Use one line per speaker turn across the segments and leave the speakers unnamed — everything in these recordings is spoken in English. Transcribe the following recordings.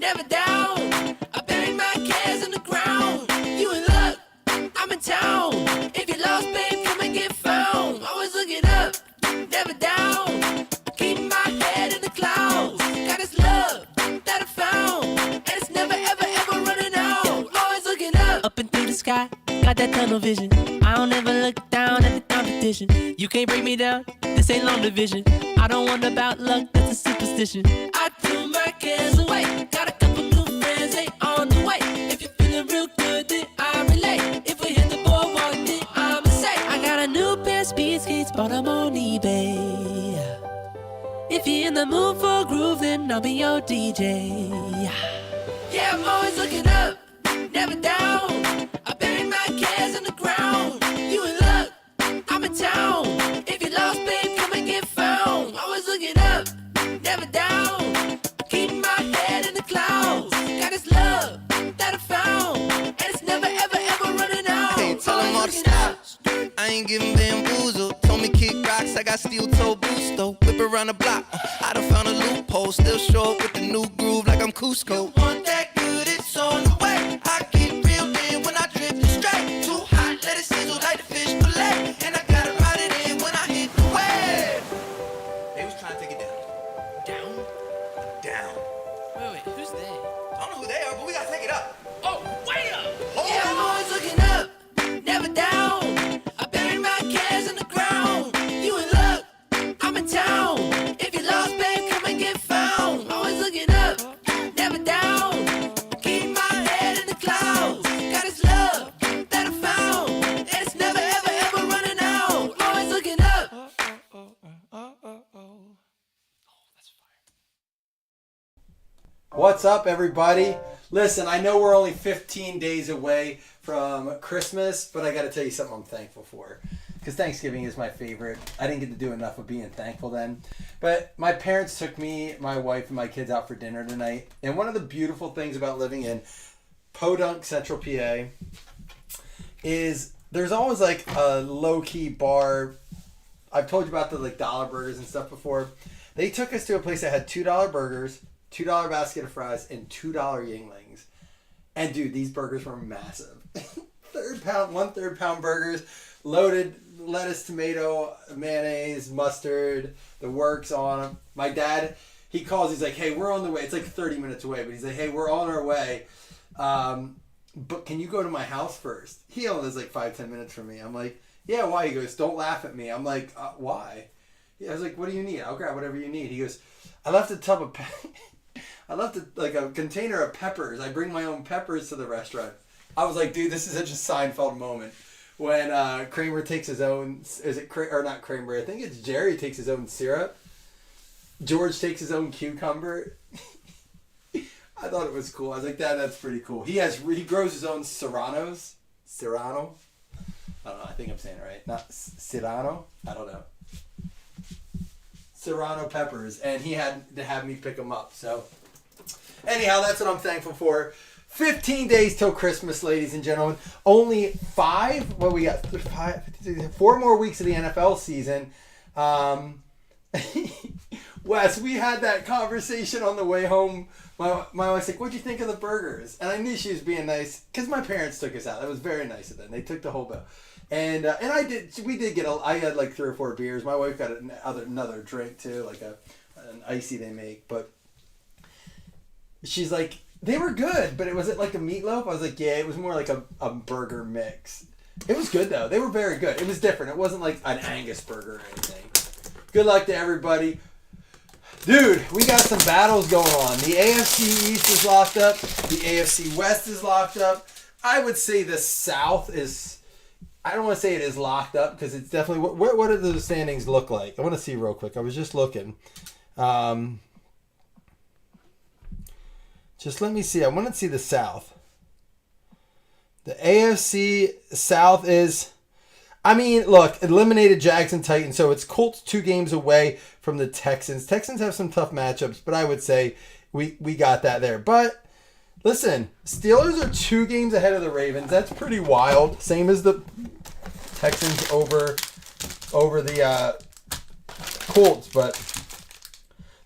never down. I buried my cares in the ground. You in luck, I'm in town. If you're lost, babe, come and get found. Always looking up, never down. Keep my head in the clouds. Got this love that I found, and it's never, ever, ever running out. Always looking up and through the sky. Got that tunnel vision. I don't ever look down at the competition. You can't break me down. This ain't long division. I don't wonder about luck. That's a superstition. I threw my cares away. Got a couple new friends, they on the way. If you're feeling real good, then I relate. If we hit the boardwalk, then I'ma say I got a new pair of speed skates, bought them on eBay. If you're in the mood for a groove, then I'll be your DJ. Yeah, I'm always looking up, never down. I buried my cares in the ground. You in luck, I'm in town. If you're lost, babe, come and get found. Always looking up, never down. Keep my head in the clouds. Got this love that I found, and it's never, ever, ever running out.
Hey, tell them all to stop. I ain't giving bamboozled. Told me kick rocks, I got steel toe boots though. Whip around the block, I done found a loophole. Still show up with the new groove like I'm Cusco. Want that good, it's on the way. I get real in when I drift straight. Too hot, let it sizzle like the fish fillet. And I gotta ride it in when I hit the wave. They was trying to take it down.
Down?
Down.
Wait, who's they?
I don't know who they are, but we gotta take it up.
Oh, way up!
Oh.
Yeah, I'm always looking up, never down. I buried my cares in the ground. You in luck, I'm in town. If you're lost, babe, come and get found. Always looking up, never down. Keep my head in the clouds. Got this love that I found, and it's never, ever, ever running out. Always looking up.
What's up, everybody? Listen, I know we're only 15 days away from Christmas, but I got to tell you something I'm thankful for. Because Thanksgiving is my favorite. I didn't get to do enough of being thankful then. But my parents took me, my wife, and my kids out for dinner tonight. And one of the beautiful things about living in Podunk, Central PA, is there's always like a low-key bar. I've told you about the like dollar burgers and stuff before. They took us to a place that had $2 burgers, $2 basket of fries, and $2 Yinglings. And dude, these burgers were massive. 1/3 pound burgers, loaded lettuce, tomato, mayonnaise, mustard, the works on them. My dad, he calls, he's like, hey, we're on the way. It's like 30 minutes away, but he's like, hey, we're on our way. But can you go to my house first? He only lives like 5-10 minutes from me. I'm like, yeah, why? He goes, don't laugh at me. I'm like, why? I was like, what do you need? I'll grab whatever you need. He goes, I left a tub of I left a container of peppers. I bring my own peppers to the restaurant. I was like, dude, this is such a Seinfeld moment. When Kramer takes his own, or not Kramer, I think it's Jerry takes his own syrup. George takes his own cucumber. I thought it was cool. I was like, that's pretty cool. He grows his own Serranos. Serrano? I don't know. I think I'm saying it right. Not Serrano? I don't know. Serrano peppers. And he had to have me pick them up. So, anyhow, that's what I'm thankful for. 15 days till Christmas, ladies and gentlemen. Only 4 more weeks of the NFL season. Wes, we had that conversation on the way home. My wife's like, what'd you think of the burgers? And I knew she was being nice because my parents took us out. That was very nice of them. They took the whole bill. And we did get I had like 3 or 4 beers. My wife got another drink too, like an icy they make. But she's like, they were good, but was it like a meatloaf? I was like, yeah, it was more like a burger mix. It was good though. They were very good. It was different. It wasn't like an Angus burger or anything. Good luck to everybody. Dude, we got some battles going on. The AFC East is locked up. The AFC West is locked up. I would say the South is, I don't want to say it is locked up because it's definitely, what do the standings look like? I want to see real quick. I was just looking. Just let me see. I want to see the South. The AFC South is, I mean, look, eliminated Jags and Titans, so it's Colts 2 games away from the Texans. Texans have some tough matchups, but I would say we got that there. But listen, Steelers are 2 games ahead of the Ravens. That's pretty wild. Same as the Texans over the Colts, but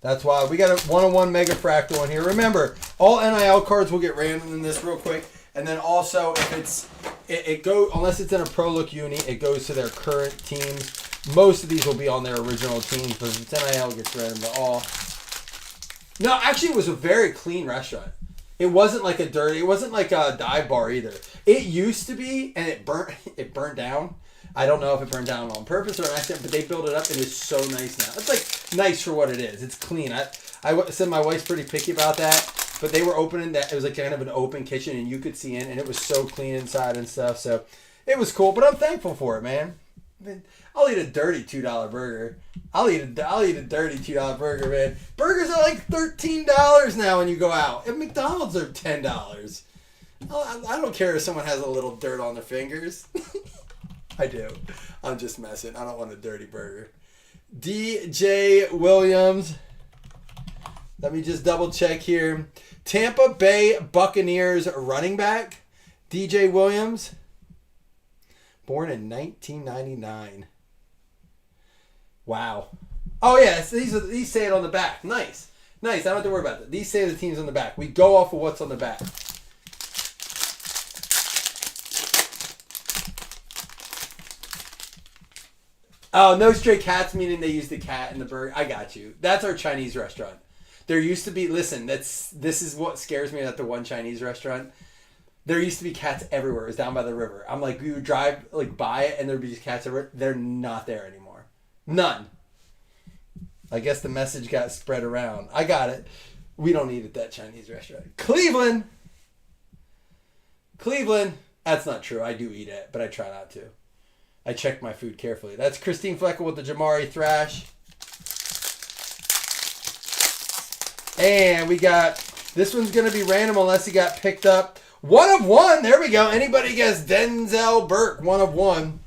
that's why we got a 1-on-1 mega fractal in here. Remember, All NIL cards will get random in this real quick. And then also, if it go unless it's in a Pro Look uni, it goes to their current teams. Most of these will be on their original teams, but if it's NIL, it gets random to all. No, actually, it was a very clean restaurant. It wasn't like it wasn't like a dive bar either. It used to be, and it burnt down. I don't know if it burned down on purpose or an accident, but they built it up and it's so nice now. It's like nice for what it is. It's clean. I said my wife's pretty picky about that, but they were opening that. It was like kind of an open kitchen and you could see in, and it was so clean inside and stuff. So it was cool, but I'm thankful for it, man. I mean, I'll eat a dirty $2 burger. I'll eat a dirty $2 burger, man. Burgers are like $13 now when you go out. At McDonald's are $10. I don't care if someone has a little dirt on their fingers. I do. I'm just messing. I don't want a dirty burger. DJ Williams. Let me just double check here. Tampa Bay Buccaneers running back. DJ Williams. Born in 1999. Wow. Oh yeah, so these say it on the back. Nice. I don't have to worry about that. These say the teams on the back. We go off of what's on the back. Oh, no stray cats, meaning they use the cat in the burger. I got you. That's our Chinese restaurant. There used to be, listen, this is what scares me at the one Chinese restaurant. There used to be cats everywhere. It was down by the river. I'm like, we would drive like by it and there'd be just cats everywhere. They're not there anymore. None. I guess the message got spread around. I got it. We don't eat at that Chinese restaurant. Cleveland. That's not true. I do eat it, but I try not to. I check my food carefully. That's Christine Fleckel with the Jamari Thrash. And we got, this one's going to be random unless he got picked up. 1 of 1. There we go. Anybody guess Denzel Burke? 1 of 1.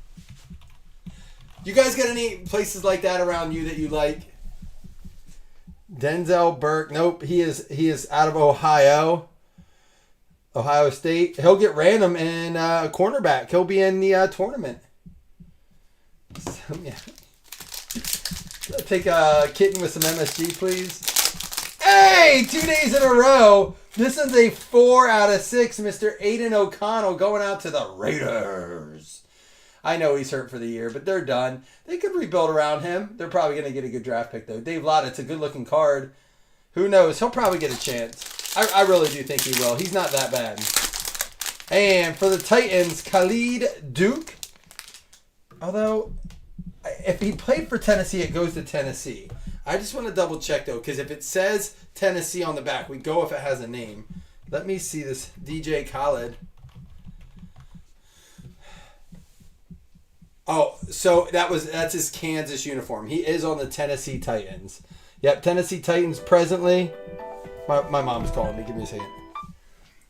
You guys got any places like that around you that you like? Denzel Burke. Nope. He is out of Ohio State. He'll get random in cornerback. He'll be in the tournament. So, yeah. Take a kitten with some MSG, please. Hey, 2 days in a row. This is a 4 out of 6. Mr. Aiden O'Connell going out to the Raiders. I know he's hurt for the year, but they're done. They could rebuild around him. They're probably going to get a good draft pick, though. Dave Lott, it's a good-looking card. Who knows? He'll probably get a chance. I really do think he will. He's not that bad. And for the Titans, Khalid Duke. Although, if he played for Tennessee, it goes to Tennessee. I just want to double check, though, because if it says Tennessee on the back, we go if it has a name. Let me see this. DJ Khaled. Oh, so that's his Kansas uniform. He is on the Tennessee Titans. Yep, Tennessee Titans presently. My mom's calling me. Give me a second.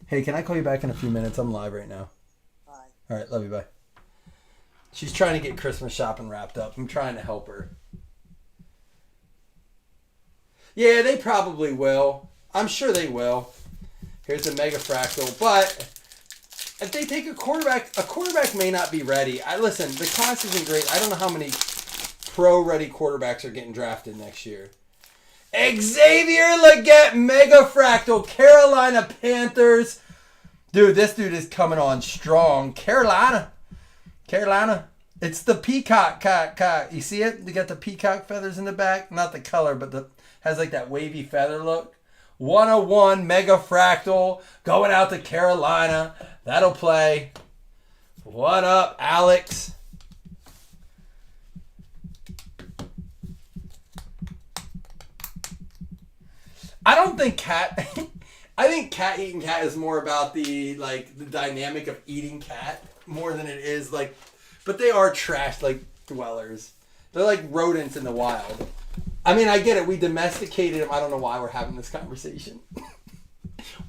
Hey, can I call you back in a few minutes? I'm live right now.
Bye.
All right, love you. Bye. She's trying to get Christmas shopping wrapped up. I'm trying to help her. Yeah, they probably will. I'm sure they will. Here's the Mega Fractal. But if they take a quarterback may not be ready. Listen, the class isn't great. I don't know how many pro-ready quarterbacks are getting drafted next year. Xavier Legette Mega Fractal, Carolina Panthers. Dude, this dude is coming on strong. Carolina. It's the peacock. You see it? They got the peacock feathers in the back. Not the color, but has like that wavy feather look. 101 Mega Fractal going out to Carolina. That'll play. What up, Alex? I don't think cat. I think cat eating cat is more about the dynamic of eating cat more than it is like. But they are trash dwellers. They're like rodents in the wild. I mean, I get it. We domesticated them. I don't know why we're having this conversation.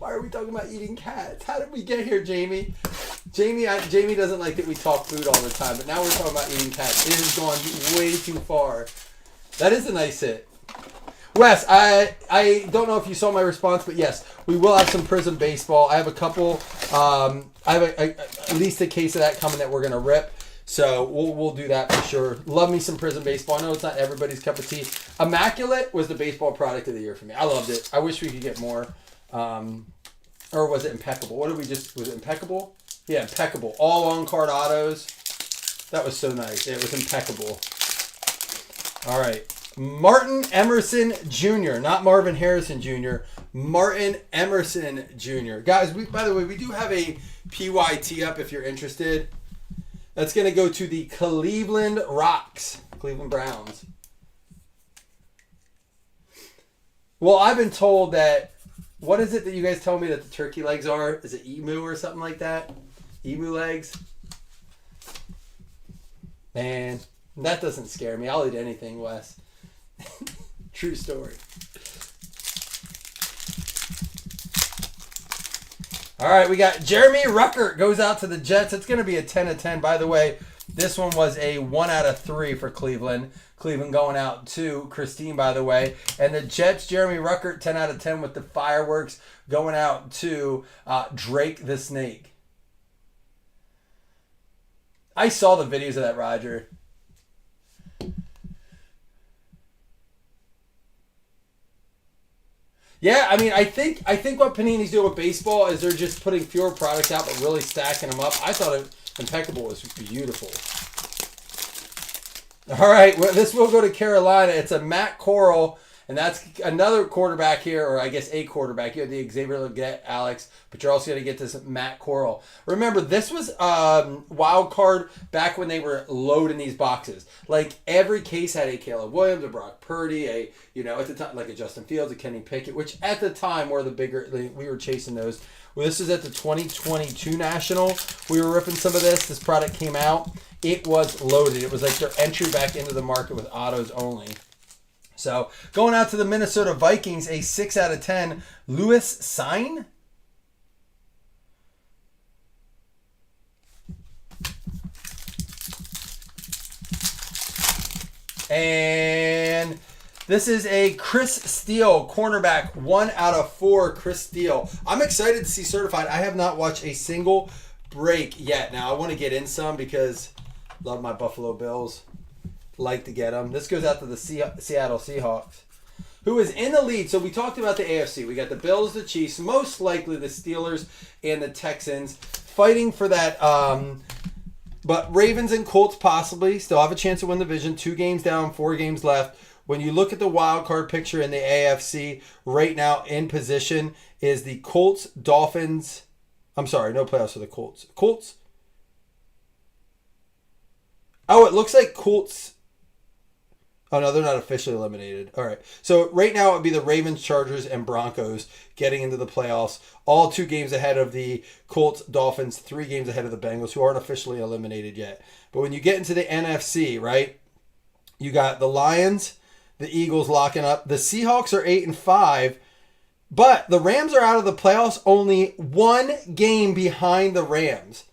Why are we talking about eating cats? How did we get here, Jamie? Jamie doesn't like that we talk food all the time, but now we're talking about eating cats. It has gone way too far. That is a nice hit. Wes, I don't know if you saw my response, but yes, we will have some Prism baseball. I have a couple. I have at least a case of that coming that we're gonna rip. So we'll do that for sure. Love me some Prism baseball. I know it's not everybody's cup of tea. Immaculate was the baseball product of the year for me. I loved it. I wish we could get more. Or was it impeccable? What did we just, was it impeccable? Yeah, impeccable. All on card autos. That was so nice. It was impeccable. All right. Martin Emerson Jr., not Marvin Harrison Jr., Martin Emerson Jr. Guys, by the way, we do have a PYT up if you're interested. That's going to go to the Cleveland Rocks, Cleveland Browns. Well, I've been told that, what is it that you guys tell me that the turkey legs are? Is it emu or something like that? Emu legs? Man, that doesn't scare me. I'll eat anything, Wes. True story. All right, we got Jeremy Ruckert goes out to the Jets. It's going to be a 10 of 10. By the way, this one was a 1 out of 3 for Cleveland. Cleveland going out to Christine, by the way. And the Jets, Jeremy Ruckert, 10 out of 10 with the fireworks going out to Drake the Snake. I saw the videos of that, Roger. Yeah, I mean, I think what Panini's doing with baseball is they're just putting fewer products out, but really stacking them up. I thought Impeccable was beautiful. All right, well, this will go to Carolina. It's a Matt Corral, and that's another quarterback here, or I guess a quarterback. You have the Xavier Legette, Alex, but you're also going to get this Matt Corral. Remember, this was wild card back when they were loading these boxes. Like every case had a Caleb Williams, a Brock Purdy, at the time like a Justin Fields, a Kenny Pickett, which at the time were the bigger. We were chasing those. Well, this is at the 2022 National. We were ripping some of this. This product came out. It was loaded. It was like their entry back into the market with autos only. So going out to the Minnesota Vikings, a 6 out of 10. Lewis Sign. And this is a Chris Steele, cornerback, 1 out of 4, Chris Steele. I'm excited to see certified. I have not watched a single break yet. Now, I want to get in some because I love my Buffalo Bills. Like to get them. This goes out to the Seattle Seahawks, who is in the lead. So we talked about the AFC. We got the Bills, the Chiefs, most likely the Steelers, and the Texans fighting for that. But Ravens and Colts possibly still have a chance to win the division. 2 games down, 4 games left. When you look at the wild card picture in the AFC right now in position is the Colts, Dolphins. I'm sorry, no playoffs for the Colts. Colts. Oh, it looks like Colts. Oh, no, they're not officially eliminated. All right. So right now it would be the Ravens, Chargers, and Broncos getting into the playoffs. All 2 games ahead of the Colts, Dolphins, 3 games ahead of the Bengals, who aren't officially eliminated yet. But when you get into the NFC, right, you got the Lions, the Eagles locking up. The Seahawks are 8 and 5, but the Rams are out of the playoffs only 1 game behind the Rams.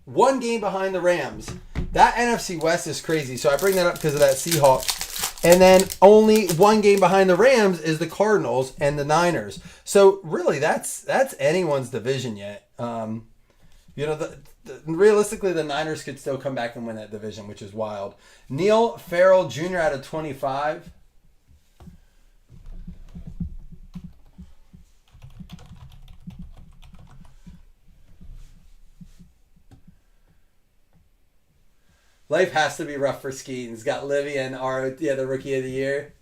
1 game behind the Rams. That NFC West is crazy. So I bring that up because of that Seahawks. And then only 1 game behind the Rams is the Cardinals and the Niners. So really, that's anyone's division yet. Realistically, the Niners could still come back and win that division, which is wild. Neil Farrell Jr. out of 25. Life has to be rough for Skeens. Got Livia and the Rookie of the Year.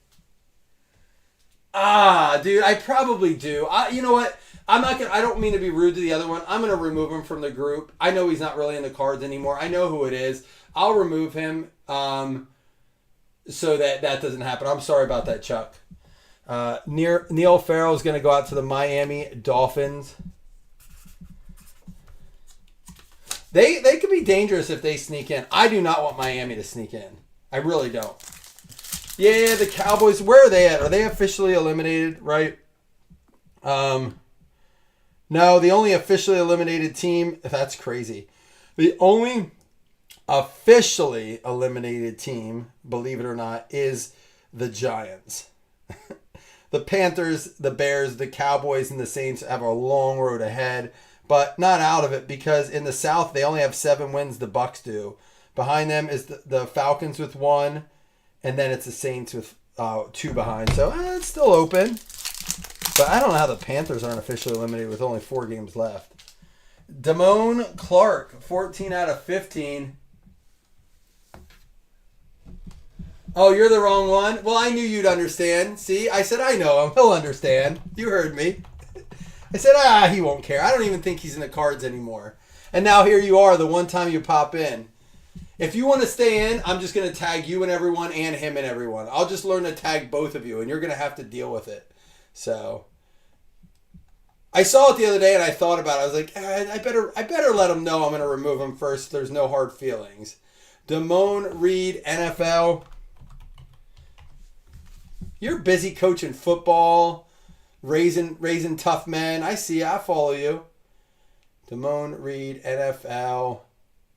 Dude, I probably do. You know what? I don't mean to be rude to the other one. I'm gonna remove him from the group. I know he's not really in the cards anymore. I know who it is. I'll remove him so that doesn't happen. I'm sorry about that, Chuck. Neil Farrell is gonna go out to the Miami Dolphins. They could be dangerous if they sneak in. I do not want Miami to sneak in. I really don't. Yeah, the Cowboys, where are they at? Are they officially eliminated, right? No, the only officially eliminated team, that's crazy. The only officially eliminated team, believe it or not, is the Giants. The Panthers, the Bears, the Cowboys, and the Saints have a long road ahead. But not out of it because in the South, they only have 7 wins, the Bucks do. Behind them is the Falcons with 1, and then it's the Saints with 2 behind. So it's still open. But I don't know how the Panthers aren't officially eliminated with only 4 games left. Damone Clark, 14 out of 15. Oh, you're the wrong one? Well, I knew you'd understand. See, I said I know him. He'll understand. You heard me. I said, he won't care. I don't even think he's in the cards anymore. And now here you are, the one time you pop in. If you want to stay in, I'm just going to tag you and everyone and him and everyone. I'll just learn to tag both of you, and you're going to have to deal with it. So, I saw it the other day, and I thought about it. I was like, I better let him know I'm going to remove him first. There's no hard feelings. Damone Reed, NFL. You're busy coaching football, raising tough men. I see. I follow you. Damone Reed, NFL.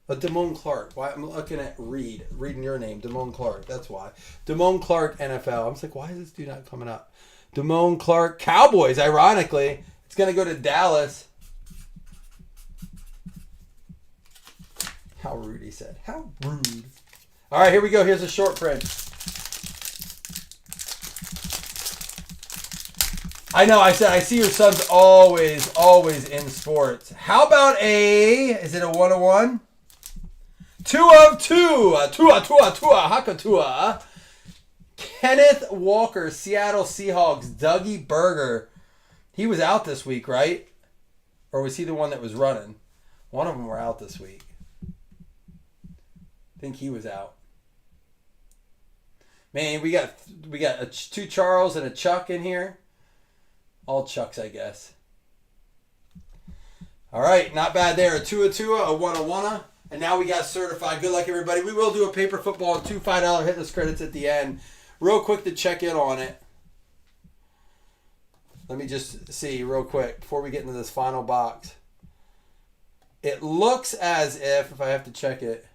Damone Clark. Why I'm looking at reading your name, Damone Clark. That's why. Damone Clark, NFL. I was like, why is this dude not coming up? Damone Clark, Cowboys. Ironically, it's gonna go to Dallas. How rude, he said. How rude. All right, here we go. Here's a short print. I know, I said, I see your son's always in sports. How about is it a 101? 2 of 2. Tua, Hakatua. Kenneth Walker, Seattle Seahawks, Dougie Berger. He was out this week, right? Or was he the one that was running? One of them were out this week. I think he was out. Man, we got 2 Charles and a Chuck in here. All Chucks, I guess. All right, not bad there. A 2 of 2, a 101. And now we got certified. Good luck, everybody. We will do a paper football and 2 $5 hitless credits at the end. Real quick to check in on it. Let me just see real quick before we get into this final box. It looks as if I have to check it.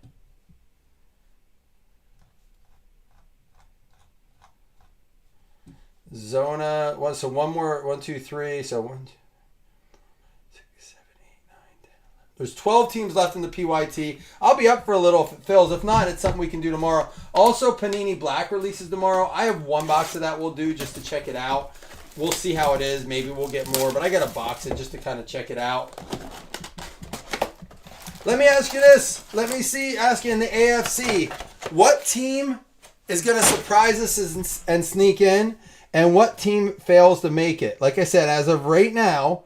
Zona, so one more, 1, 2, 3, so 1, 2, 6, 7, 8, 9, 10, 11. There's 12 teams left in the PYT. I'll be up for a little if it fills. If not, it's something we can do tomorrow. Also, Panini Black releases tomorrow. I have 1 box of that we'll do just to check it out. We'll see how it is. Maybe we'll get more, but I got to box it just to kind of check it out. Let me ask you this. Ask you in the AFC. What team is going to surprise us and sneak in? And what team fails to make it? Like I said, as of right now,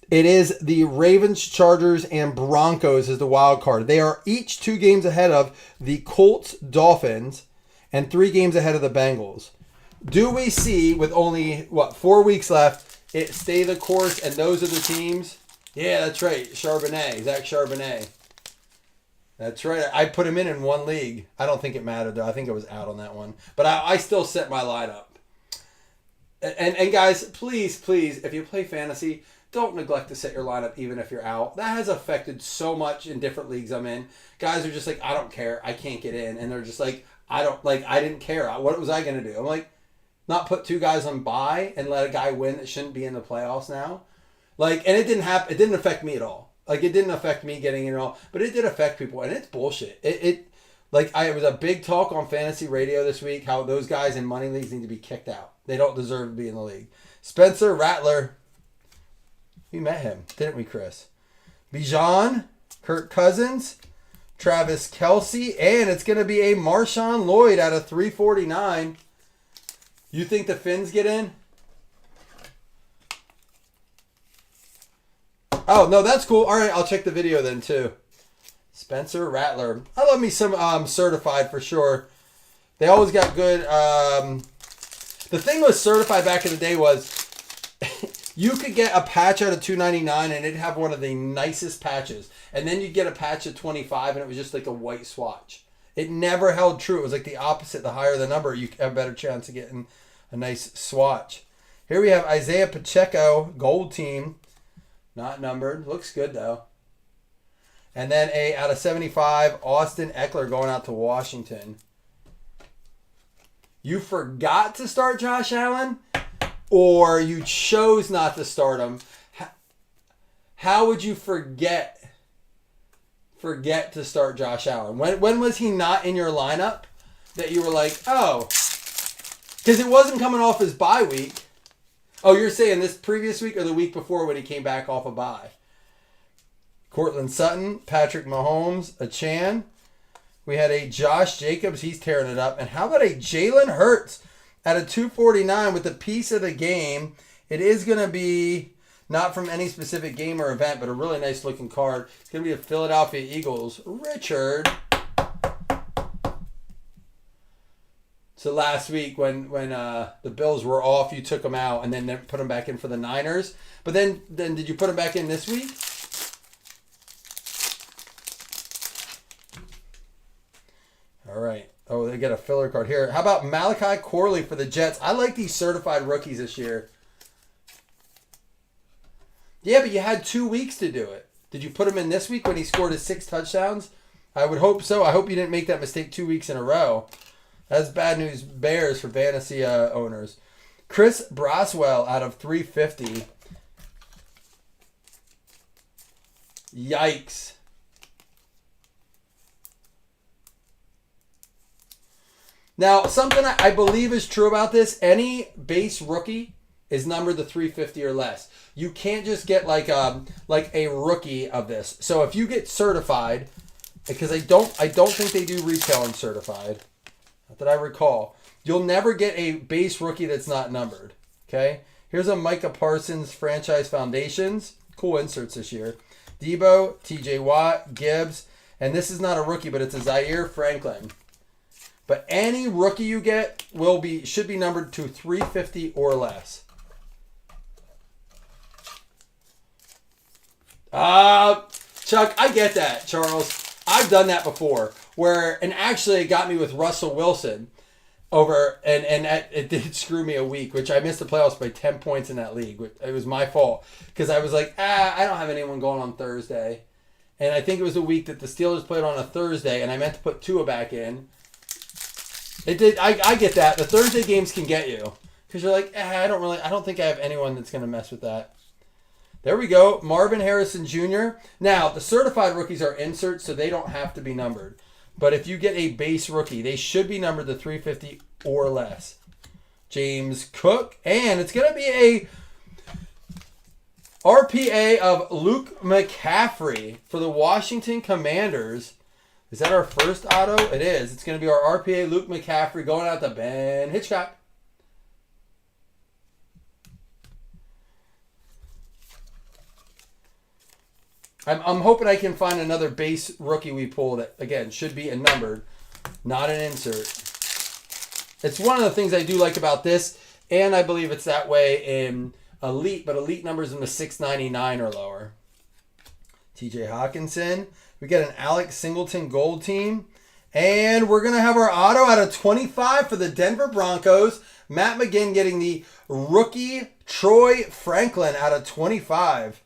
it is the Ravens, Chargers, and Broncos is the wild card. They are each 2 games ahead of the Colts, Dolphins, and 3 games ahead of the Bengals. Do we see, with only, 4 weeks left, it stay the course and those are the teams? Yeah, that's right. Charbonnet, Zach Charbonnet. That's right. I put him in 1 league. I don't think it mattered, though. I think I was out on that one. But I still set my lineup. And guys, please, if you play fantasy, don't neglect to set your lineup even if you're out. That has affected so much in different leagues I'm in. Guys are just like, I don't care. I can't get in. And they're just like, I didn't care. What was I going to do? I'm like, not put 2 guys on bye and let a guy win that shouldn't be in the playoffs now. And it didn't happen. It didn't affect me at all. It didn't affect me getting in at all. But it did affect people. And it's bullshit. It was a big talk on fantasy radio this week how those guys in money leagues need to be kicked out. They don't deserve to be in the league. Spencer Rattler. We met him, didn't we, Chris? Bijan, Kirk Cousins, Travis Kelce, and it's going to be a Marshawn Lloyd out of 349. You think the Finns get in? Oh, no, that's cool. All right, I'll check the video then, too. Spencer Rattler. I love me some certified for sure. They always got good. The thing with certified back in the day was you could get a patch out of $2.99 and it'd have one of the nicest patches. And then you'd get a patch at $25 and it was just like a white swatch. It never held true. It was like the opposite. The higher the number, you have a better chance of getting a nice swatch. Here we have Isaiah Pacheco, gold team. Not numbered. Looks good, though. And then out of 75, Austin Eckler going out to Washington. You forgot to start Josh Allen, or you chose not to start him. How would you forget to start Josh Allen? When was he not in your lineup that you were like, oh, because it wasn't coming off his bye week. Oh, you're saying this previous week or the week before when he came back off a bye? Cortland Sutton, Patrick Mahomes, Achan. We had a Josh Jacobs. He's tearing it up. And how about a Jalen Hurts at a 249 with the piece of the game? It is going to be not from any specific game or event, but a really nice looking card. It's going to be a Philadelphia Eagles. Richard. So last week when the Bills were off, you took them out and then put them back in for the Niners. But then did you put them back in this week? All right. Oh, they get a filler card here. How about Malachi Corley for the Jets? I like these certified rookies this year. Yeah, but you had 2 weeks to do it. Did you put him in this week when he scored his 6 touchdowns? I would hope so. I hope you didn't make that mistake 2 weeks in a row. That's bad news bears for fantasy owners. Chris Braswell out of 350. Yikes. Now, something I believe is true about this, any base rookie is numbered to 350 or less. You can't just get like a rookie of this. So if you get certified, because I don't think they do retail and certified, not that I recall, you'll never get a base rookie that's not numbered. Okay? Here's a Micah Parsons Franchise Foundations. Cool inserts this year. Debo, TJ Watt, Gibbs, and this is not a rookie, but it's a Zaire Franklin. But any rookie you get should be numbered to 350 or less. Chuck, I get that, Charles. I've done that before. And actually it got me with Russell Wilson and it did screw me a week, which I missed the playoffs by 10 points in that league. It was my fault because I was like, I don't have anyone going on Thursday. And I think it was a week that the Steelers played on a Thursday and I meant to put Tua back in. It did. I get that. The Thursday games can get you because you're like, I don't think I have anyone that's going to mess with that. There we go. Marvin Harrison Jr. Now, the certified rookies are inserts, so they don't have to be numbered. But if you get a base rookie, they should be numbered to 350 or less. James Cook. And it's going to be a RPA of Luke McCaffrey for the Washington Commanders. Is that our first auto? It is. It's going to be our RPA Luke McCaffrey going out to Ben Hitchcock. I'm hoping I can find another base rookie we pull that, again, should be a numbered, not an insert. It's one of the things I do like about this, and I believe it's that way in Elite, but Elite numbers in the 699 or lower. TJ Hawkinson. We get an Alex Singleton gold team. And we're going to have our auto out of 25 for the Denver Broncos. Matt McGinn getting the rookie Troy Franklin out of 25.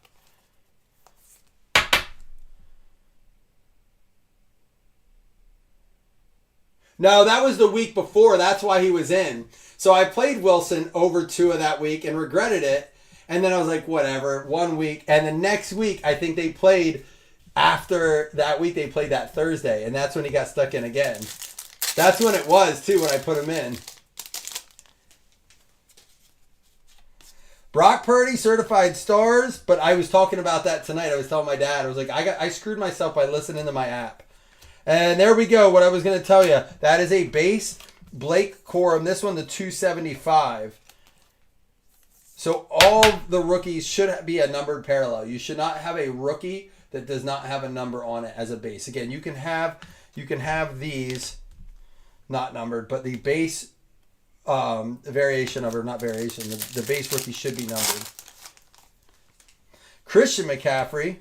No, that was the week before. That's why he was in. So I played Wilson over Tua that week and regretted it. And then I was like, whatever, 1 week. And the next week, I think they played, after that week, they played that Thursday. And that's when he got stuck in again. That's when it was, too, when I put him in. Brock Purdy, certified stars. But I was talking about that tonight. I was telling my dad, I was like, I screwed myself by listening to my app. And there we go. What I was going to tell you. That is a base Blake Corum. This one, the 275. So all the rookies should be a numbered parallel. You should not have a rookie that does not have a number on it as a base. Again, you can have these not numbered, but the base variation of, or not variation, the base rookie should be numbered. Christian McCaffrey.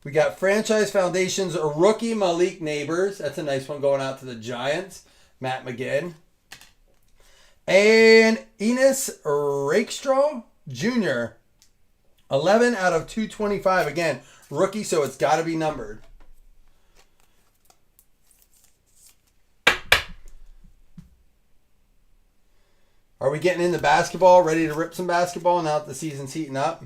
We got Franchise Foundations, a rookie Malik Neighbors. That's a nice one going out to the Giants. Matt McGinn. And Enos Rakestraw Jr. 11 out of 225. Again, rookie, so it's got to be numbered. Are we getting into basketball? Ready to rip some basketball now that the season's heating up?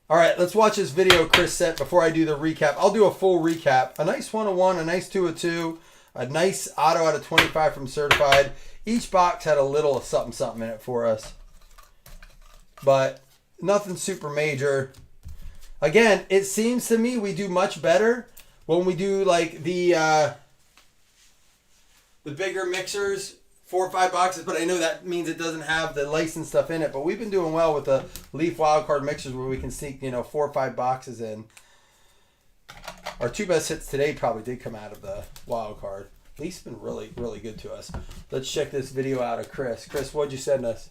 All right, let's watch this video Chris sent before I do the recap. I'll do a full recap. A nice 1-of-1, a nice 2-of-2. A nice auto out of 25 from Certified. Each box had a little something in it for us. But nothing super major. Again, it seems to me we do much better when we do like the bigger mixers, 4 or 5 boxes, but I know that means it doesn't have the licensed stuff in it. But we've been doing well with the Leaf Wildcard mixers where we can sneak, 4 or 5 boxes in. Our 2 best hits today probably did come out of the Wildcard. Leaf's been really, really good to us. Let's check this video out of Chris. Chris, what'd you send us?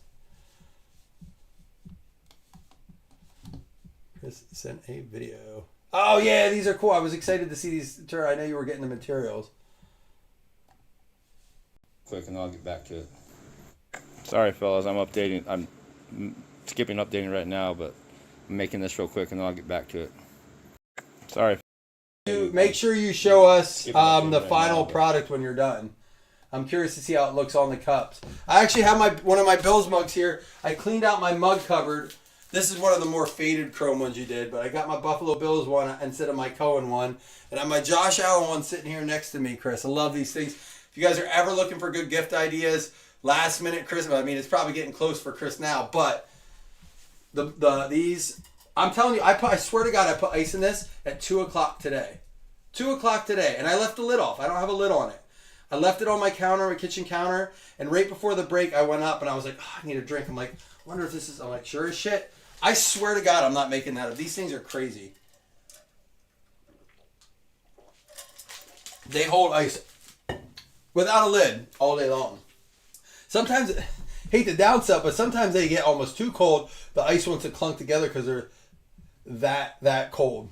Chris sent a video. Oh, yeah, these are cool. I was excited to see these. I know you were getting the materials.
Quick, and I'll get back to it. Sorry, fellas, I'm updating. I'm skipping updating right now, but I'm making this real quick, and then I'll get back to it. Sorry.
Make sure you show us the final product when you're done. I'm curious to see how it looks on the cups. I actually have one of my Bills mugs here. I cleaned out my mug cupboard. This is one of the more faded chrome ones you did, but I got my Buffalo Bills one instead of my Cohen one. And I have my Josh Allen one sitting here next to me, Chris. I love these things. If you guys are ever looking for good gift ideas, last minute Christmas, I mean, it's probably getting close for Chris now, but these, I'm telling you, I swear to God, I put ice in this at 2 o'clock today. 2 o'clock today, and I left the lid off. I don't have a lid on it. I left it on my counter, my kitchen counter, and right before the break, I went up and I was like, oh, I need a drink. I'm like, I wonder if this is, I'm like, sure as shit. I swear to God, I'm not making that up. These things are crazy. They hold ice without a lid all day long. Sometimes, hate to downsell, but sometimes they get almost too cold. The ice wants to clunk together because they're that cold.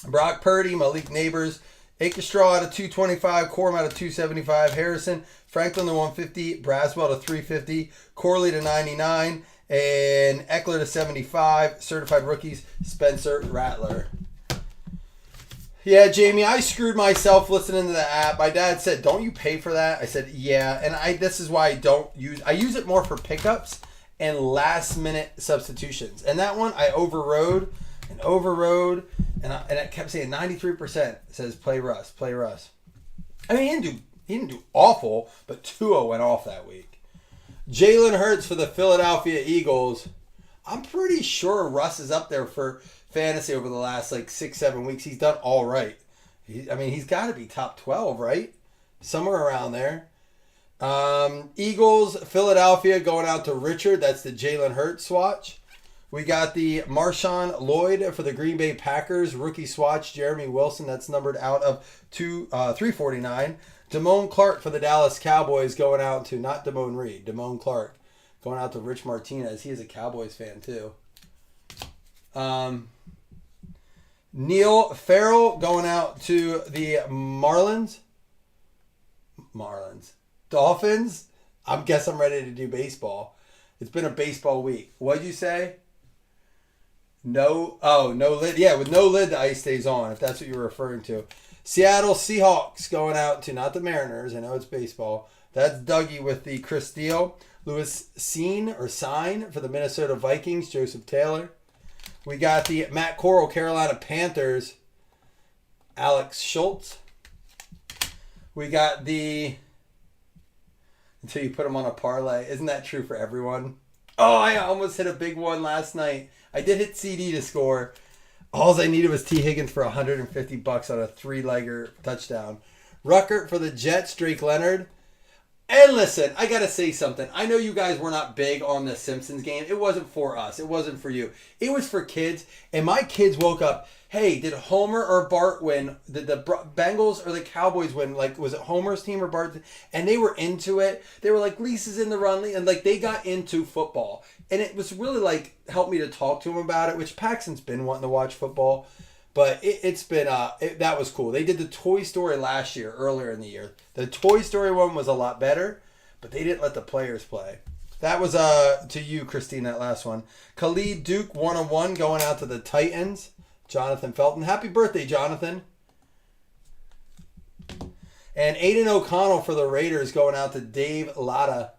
Brock Purdy, Malik Neighbors, Akestraw out of 225, Corum out of 275, Harrison, Franklin to 150, Braswell to 350, Corley to 99, and Eckler to 75. Certified rookies, Spencer Rattler. Yeah, Jamie, I screwed myself listening to the app. My dad said, don't you pay for that? I said, yeah. And this is why I use it more for pickups and last minute substitutions. And that one I overrode. And it kept saying 93%. It says play Russ, play Russ. I mean, he didn't do awful, but Tua went off that week. Jalen Hurts for the Philadelphia Eagles. I'm pretty sure Russ is up there for fantasy over the last 6-7 weeks. He's done all right. He's got to be top 12, right? Somewhere around there. Eagles, Philadelphia going out to Richard. That's the Jalen Hurts swatch. We got the Marshawn Lloyd for the Green Bay Packers. Rookie swatch, Jeremy Wilson. That's numbered out of 349. Damone Clark for the Dallas Cowboys going out to, not Damone Reed, Damone Clark going out to Rich Martinez. He is a Cowboys fan too. Neil Farrell going out to the Marlins. Dolphins. I guess I'm ready to do baseball. It's been a baseball week. What'd you say? No lid. Yeah, with no lid, the ice stays on, if that's what you're referring to. Seattle Seahawks going out to, not the Mariners. I know it's baseball. That's Dougie with the Chris Steele. Lewis Sign for the Minnesota Vikings, Joseph Taylor. We got the Matt Corral Carolina Panthers, Alex Schultz. We got the, until you put them on a parlay. Isn't that true for everyone? Oh, I almost hit a big one last night. I did hit CD to score. All I needed was T. Higgins for $150 on a 3-legger touchdown. Ruckert for the Jets, Drake Leonard. And listen, I got to say something. I know you guys were not big on the Simpsons game. It wasn't for us. It wasn't for you. It was for kids. And my kids woke up, hey, did Homer or Bart win? Did the Bengals or the Cowboys win? Was it Homer's team or Bart? And they were into it. They were like, Lisa's in the run. And they got into football. And it was really helped me to talk to them about it, which Paxton's been wanting to watch football. But it's been, that was cool. They did the Toy Story last year, earlier in the year. The Toy Story one was a lot better, but they didn't let the players play. That was to you, Christine, that last one. Khalid Duke, 101, going out to the Titans. Jonathan Felton. Happy birthday, Jonathan. And Aiden O'Connell for the Raiders going out to Dave Latta.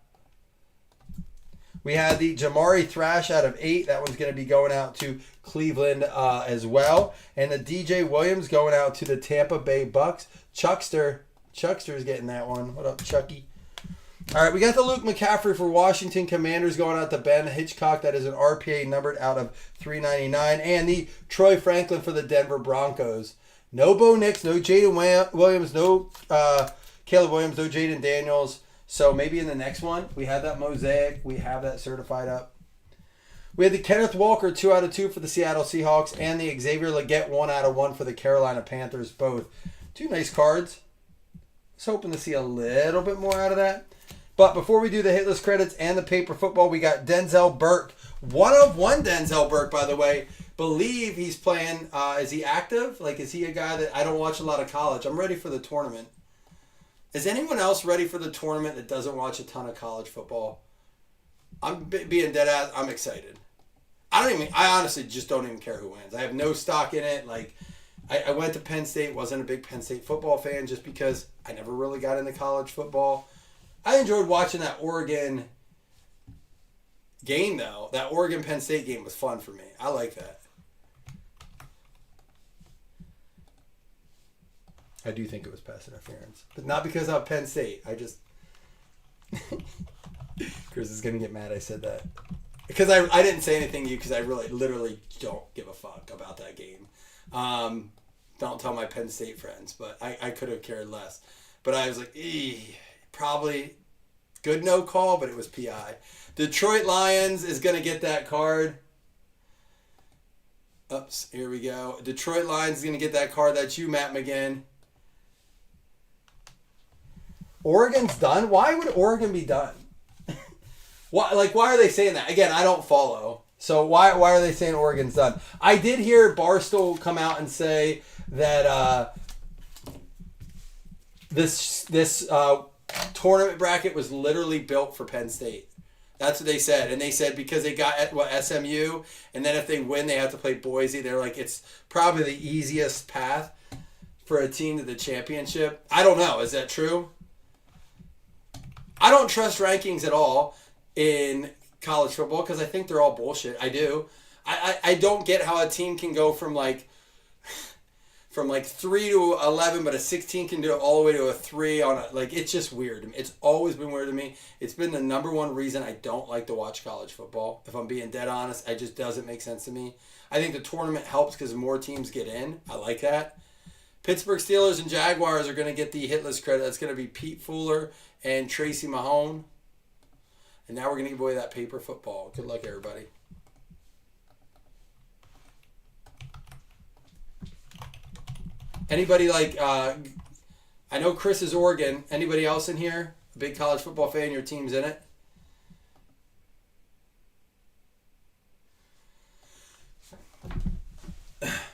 We had the Jamari Thrash out of 8. That one's going to be going out to Cleveland as well. And the DJ Williams going out to the Tampa Bay Bucks. Chuckster Chuckster's getting that one. What up, Chucky? All right, we got the Luke McCaffrey for Washington Commanders going out to Ben Hitchcock. That is an RPA numbered out of 399. And the Troy Franklin for the Denver Broncos. No Bo Nix, no Jaden Williams, no Caleb Williams, no Jaden Daniels. So maybe in the next one, we have that mosaic. We have that certified up. We had the Kenneth Walker 2 out of 2 for the Seattle Seahawks and the Xavier Legette 1 out of 1 for the Carolina Panthers. Both 2 nice cards. I was hoping to see a little bit more out of that. But before we do the hit list credits and the paper football, we got Denzel Burke. 1 of 1 Denzel Burke, by the way. Believe he's playing. Is he active? Like, is he a guy that I don't watch a lot of college? I'm ready for the tournament. Is anyone else ready for the tournament that doesn't watch a ton of college football? I'm being dead ass. I'm excited. I honestly just don't even care who wins. I have no stock in it. Like, I went to Penn State, wasn't a big Penn State football fan just because I never really got into college football. I enjoyed watching that Oregon game, though. That Oregon-Penn State game was fun for me. I like that. I do think it was pass interference. But not because of Penn State. I just... Chris is going to get mad I said that. Because I didn't say anything to you because I really, literally don't give a fuck about that game. Don't tell my Penn State friends, but I could have cared less. But I was like, probably good no call, but it was PI. Detroit Lions is going to get that card. Oops, here we go. Detroit Lions is going to get that card. That's you, Matt McGinn. Oregon's done? Why would Oregon be done? Why are they saying that? Again, I don't follow. So why are they saying Oregon's done? I did hear Barstool come out and say that this tournament bracket was literally built for Penn State. That's what they said. And they said because they got SMU, and then if they win, they have to play Boise. They're like, it's probably the easiest path for a team to the championship. I don't know. Is that true? I don't trust rankings at all in college football because I think they're all bullshit. I do. I don't get how a team can go from 3 to 11, but a 16 can do it all the way to a 3 on a, like, it's just weird. It's always been weird to me. It's been the number one reason I don't like to watch college football. If I'm being dead honest, it just doesn't make sense to me. I think the tournament helps because more teams get in. I like that. Pittsburgh Steelers and Jaguars are going to get the hit list credit. That's going to be Pete Fuller and Tracy Mahone. And now we're going to give away that paper football. Good luck, everybody. Anybody I know Chris is Oregon. Anybody else in here? A big college football fan, your team's in it?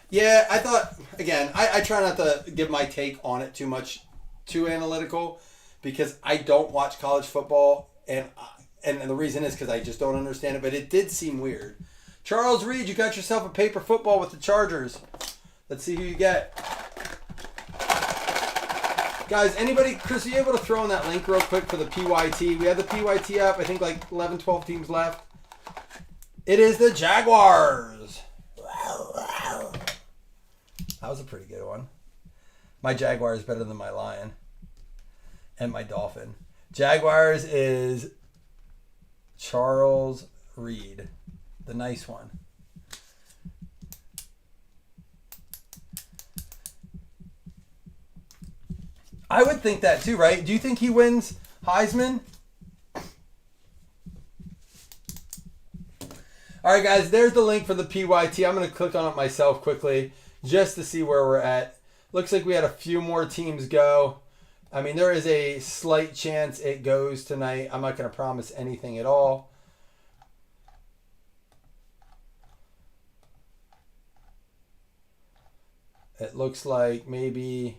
Yeah, I thought, again, I try not to give my take on it too analytical because I don't watch college football and the reason is because I just don't understand it, but it did seem weird. Charles Reed, you got yourself a paper football with the Chargers. Let's see who you get. Guys, anybody, Chris, are you able to throw in that link real quick for the PYT? We have the PYT up. I think 11, 12 teams left. It is the Jaguars. That was a pretty good one. My Jaguar is better than my Lion. And my Dolphin. Jaguars is Charles Reed. The nice one. I would think that too, right? Do you think he wins Heisman? All right, guys, there's the link for the PYT. I'm going to click on it myself quickly just to see where we're at. Looks like we had a few more teams go. I mean, there is a slight chance it goes tonight. I'm not going to promise anything at all. It looks like maybe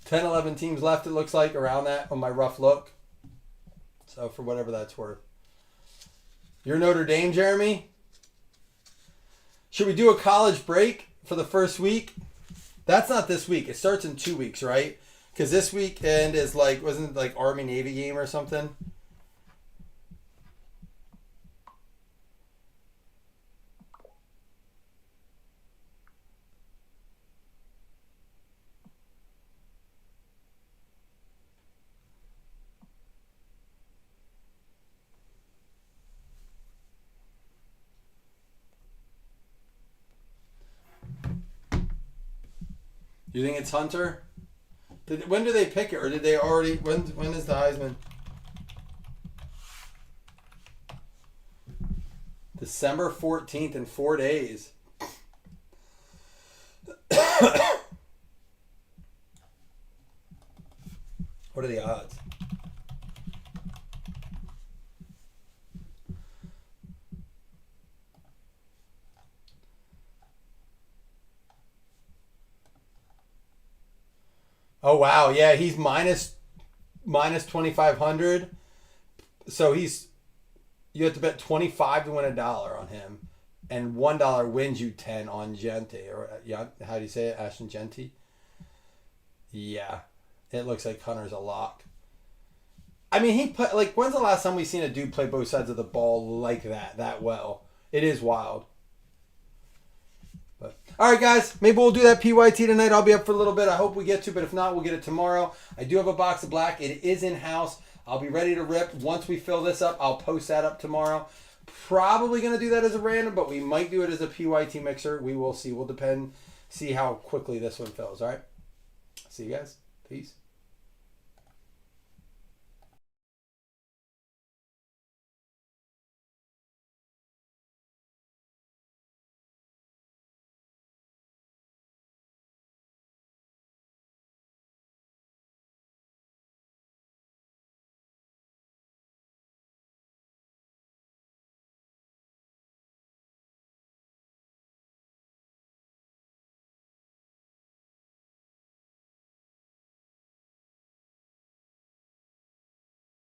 10, 11 teams left, it looks like, around that on my rough look. So for whatever that's worth. You're Notre Dame, Jeremy? Should we do a college break for the first week? That's not this week. It starts in 2 weeks, right? Because this weekend is wasn't it Army-Navy game or something? You think it's Hunter? When do they pick it, or did they already? When is the Heisman? December 14th in 4 days. What are the odds? Oh wow, yeah, he's minus 2,500. So you have to bet 25 to win $1 on him, and $1 wins you 10 on Gente, or yeah, how do you say it, Ashton Gente? Yeah, it looks like Hunter's a lock. I mean, he put like, when's the last time we seen a dude play both sides of the ball like that well? It is wild. But, all right, guys, maybe we'll do that PYT tonight. I'll be up for a little bit. I hope we get to, but if not, we'll get it tomorrow. I do have a box of black. It is in-house. I'll be ready to rip. Once we fill this up, I'll post that up tomorrow. Probably going to do that as a random, but we might do it as a PYT mixer. We will see. We'll see how quickly this one fills, all right? See you guys. Peace.